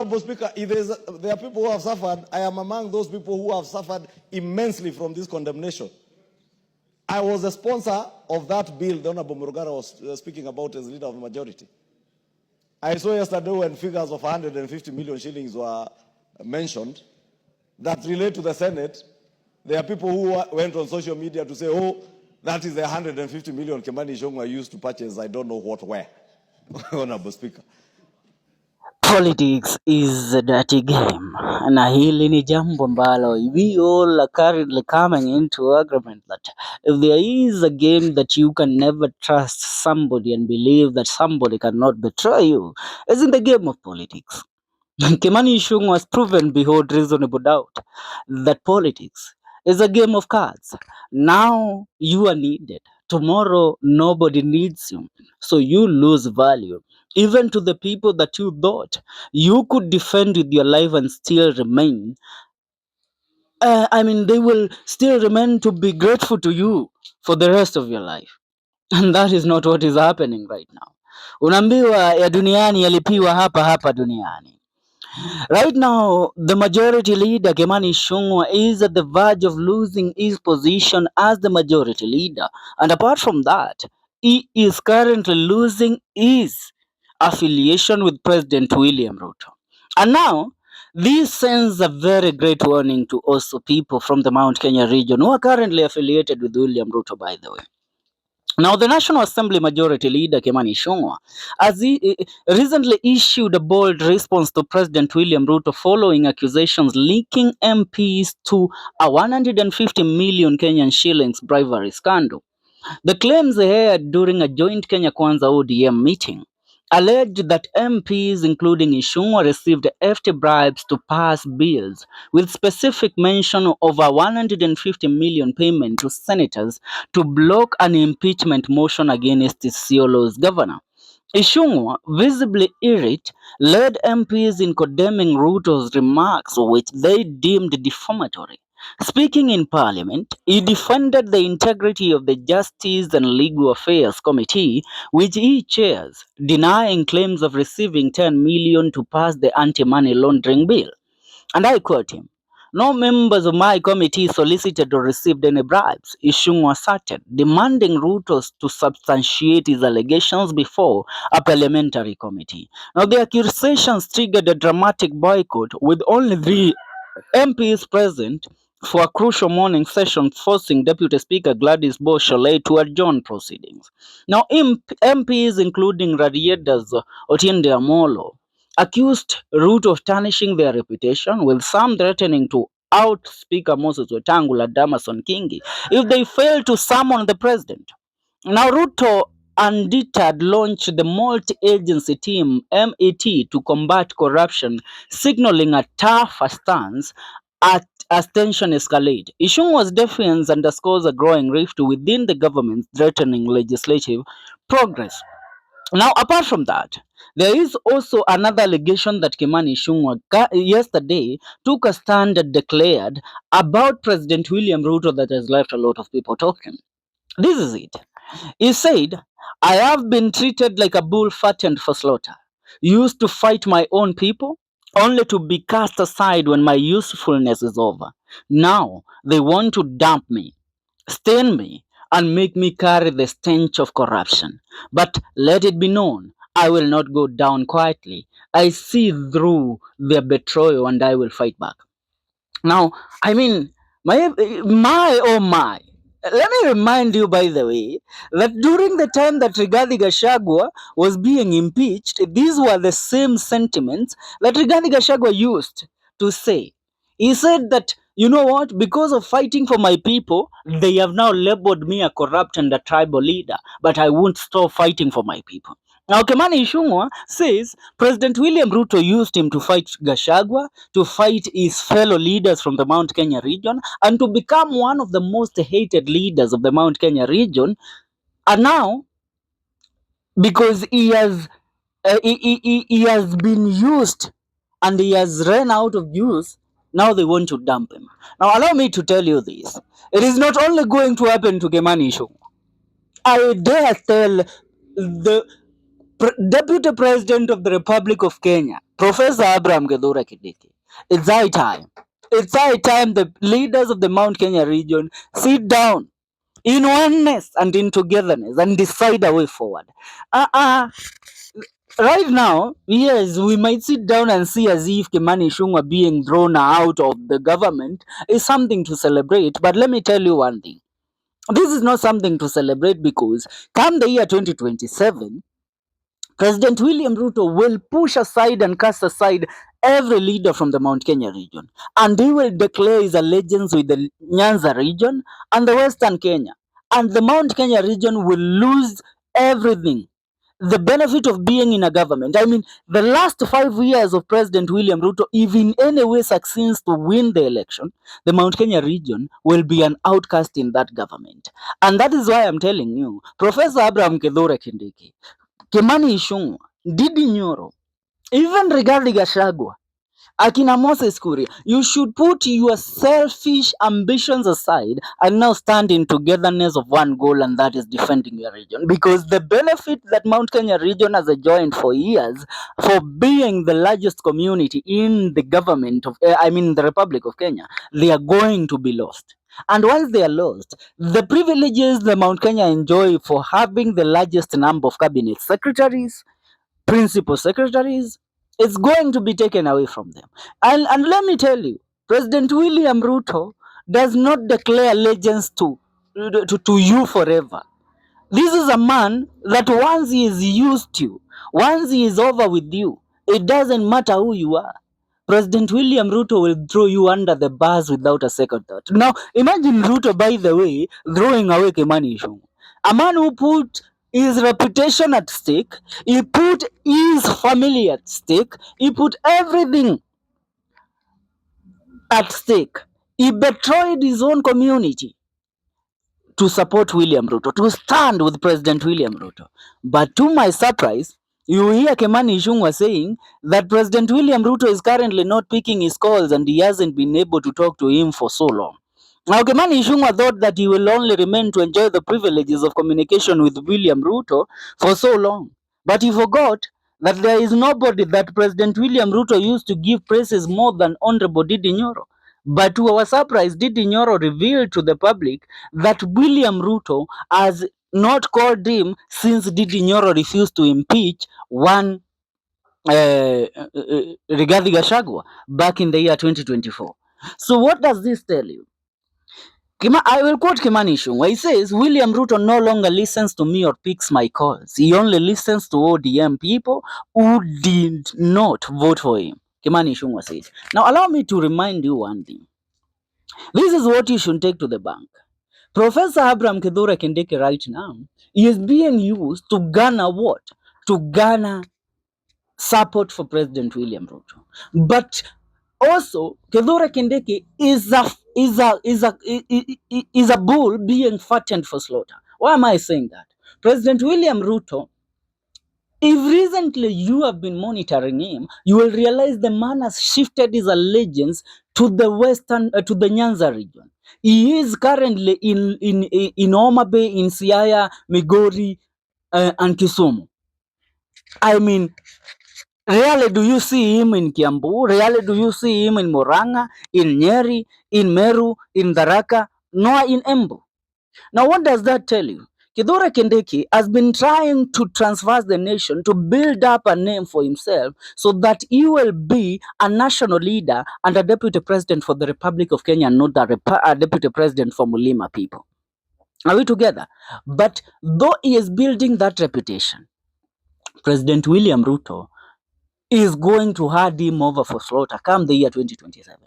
Honorable Speaker, there are people who have suffered. I am among those people who have suffered immensely from this condemnation. I was a sponsor of that bill the Honorable Murugara was speaking about as leader of the majority. I saw yesterday when figures of 150 million shillings were mentioned that relate to the Senate. There are people who went on social media to say, oh, that is the 150 million Kimani Ichugwah used to purchase I don't know what where. Honorable Speaker. Politics is a dirty game, na hili ni jambo ambalo we all are currently coming into agreement that if there is a game that you can never trust somebody and believe that somebody cannot betray you, is in the game of politics. Kimani Ichugwah has proven beyond reasonable doubt that politics is a game of cards. Now you are needed. Tomorrow nobody needs you. So you lose value. Even to the people that you thought you could defend with your life and still remain. They will still remain to be grateful to you for the rest of your life. And that is not what is happening right now. Unaambiwa ya duniani yalipiwa hapa hapa duniani. Right now, the majority leader, Kimani Ichugwah, is at the verge of losing his position as the majority leader. And apart from that, he is currently losing his affiliation with President William Ruto. And now, this sends a very great warning to also people from the Mount Kenya region who are currently affiliated with William Ruto, by the way. Now, the National Assembly Majority Leader Kimani Ichugwah has recently issued a bold response to President William Ruto following accusations linking MPs to a 150 million Kenyan shillings bribery scandal. The claims aired during a joint Kenya Kwanza ODM meeting alleged that MPs, including Ichugwah, received hefty bribes to pass bills, with specific mention of a 150 million payment to senators to block an impeachment motion against Isiolo's governor. Ichugwah, visibly irate, led MPs in condemning Ruto's remarks, which they deemed defamatory. Speaking in Parliament, he defended the integrity of the Justice and Legal Affairs Committee, which he chairs, denying claims of receiving 10 million to pass the anti-money laundering bill. And I quote him, "No members of my committee solicited or received any bribes," Ichugwah asserted, demanding Ruto to substantiate his allegations before a parliamentary committee. Now, the accusations triggered a dramatic boycott, with only 3 MPs present for a crucial morning session, forcing Deputy Speaker Gladys Bombshell to adjourn proceedings. Now, MPs including Radieda's Otiende Amolo accused Ruto of tarnishing their reputation, with some threatening to out Speaker Moses Wetangula, Damason Kingi, if they fail to summon the president. Now, Ruto undeterred launched the multi-agency team MET to combat corruption, signaling a tougher stance as tension escalates. Ichugwah's defiance underscores a growing rift within the government, threatening legislative progress. Now, apart from that, there is also another allegation that Kimani Ichugwah yesterday took a stand and declared about President William Ruto that has left a lot of people talking. This is it. He said, "I have been treated like a bull fattened for slaughter, used to fight my own people, only to be cast aside when my usefulness is over. Now they want to dump me, stain me, and make me carry the stench of corruption. But let it be known, I will not go down quietly. I see through their betrayal and I will fight back." Now, my oh my. Let me remind you, by the way, that during the time that Rigathi Gachagua was being impeached, these were the same sentiments that Rigathi Gachagua used to say. He said that, you know what, because of fighting for my people, they have now labeled me a corrupt and a tribal leader, but I won't stop fighting for my people. Now, Kimani Ichugwah says President William Ruto used him to fight Gachagua, to fight his fellow leaders from the Mount Kenya region, and to become one of the most hated leaders of the Mount Kenya region. And now, because he has been used and he has run out of use, now they want to dump him. Now, allow me to tell you this. It is not only going to happen to Kimani Ichugwah. I dare tell the Deputy President of the Republic of Kenya, Professor Abraham Gedora Kindiki, it's high time. It's high time the leaders of the Mount Kenya region sit down in oneness and in togetherness and decide a way forward. Right now, yes, we might sit down and see as if Kimani Ichugwah being thrown out of the government is something to celebrate. But let me tell you one thing. This is not something to celebrate because come the year 2027, President William Ruto will push aside and cast aside every leader from the Mount Kenya region, and he will declare his allegiance with the Nyanza region and the Western Kenya. And the Mount Kenya region will lose everything. The benefit of being in a government. I mean, the last 5 years of President William Ruto, if in any way succeeds to win the election, the Mount Kenya region will be an outcast in that government. And that is why I'm telling you, Professor Abraham Kedhora Kindiki, Kimani Ichugwah, Didi Nyoro, even Rigathi Gachagua, Akina Moses Kuria, you should put your selfish ambitions aside and now stand in togetherness of one goal, and that is defending your region. Because the benefit that Mount Kenya region has enjoyed for years for being the largest community in the government of, the Republic of Kenya, they are going to be lost. And once they are lost, the privileges the Mount Kenya enjoy for having the largest number of cabinet secretaries, principal secretaries, it's going to be taken away from them. And let me tell you, President William Ruto does not declare allegiance to you forever. This is a man that once he is used to, once he is over with you, it doesn't matter who you are. President William Ruto will throw you under the bus without a second thought. Now, imagine Ruto, by the way, throwing away Kimani Ichugwah, a man who put his reputation at stake, he put his family at stake, he put everything at stake. He betrayed his own community to support William Ruto, to stand with President William Ruto. But to my surprise, you hear Kimani Ichugwah saying that President William Ruto is currently not picking his calls and he hasn't been able to talk to him for so long. Now, Kimani Ichugwah thought that he will only remain to enjoy the privileges of communication with William Ruto for so long. But he forgot that there is nobody that President William Ruto used to give praises more than Honorable Didi Nyoro. But to our surprise, Didi Nyoro revealed to the public that William Ruto has not called him since Didi Nyoro refused to impeach one Rigathi Gachagua back in the year 2024. So what does this tell you? I will quote Kimani Ichugwah. He says, William Ruto no longer listens to me or picks my calls. He only listens to ODM people who did not vote for him. Kimani Ichugwah says. Now allow me to remind you one thing. This is what you should take to the bank. Professor Abraham Kedhora Kindiki right now is being used to garner what? To garner support for President William Ruto. But also, Kedhora Kindiki is a bull being fattened for slaughter. Why am I saying that? President William Ruto, if recently you have been monitoring him, you will realize the man has shifted his allegiance to the to the Nyanza region. He is currently in Homa Bay, in Siaya, Migori, and Kisumu. I mean, rarely do you see him in Kiambu, rarely do you see him in Murang'a, in Nyeri, in Meru, in Tharaka, nor in Embu. Now, what does that tell you? Kedhora Kindiki has been trying to transverse the nation to build up a name for himself so that he will be a national leader and a deputy president for the Republic of Kenya, not a deputy president for Mulima people. Are we together? But though he is building that reputation, President William Ruto is going to hand him over for slaughter come the year 2027.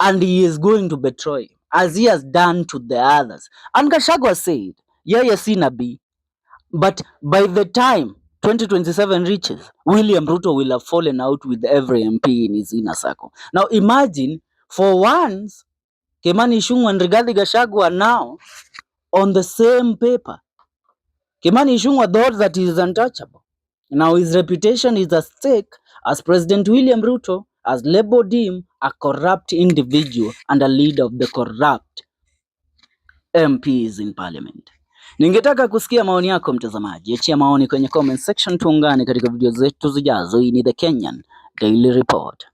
And he is going to betray him, as he has done to the others. And Gachagua said, yeye si nabii, but by the time 2027 reaches, William Ruto will have fallen out with every MP in his inner circle. Now imagine, for once, Kimani Ichugwah and Rigathi Gachagua are now on the same paper. Kimani Ichugwah thought that he is untouchable. Now his reputation is at stake as President William Ruto has labeled him a corrupt individual and a leader of the corrupt MPs in parliament. Ningetaka kusikia maoni yako mtazamaji. Achia maoni kwenye comment section, tuungane katika video zetu zijazo. Hii ni The Kenyan Daily Report.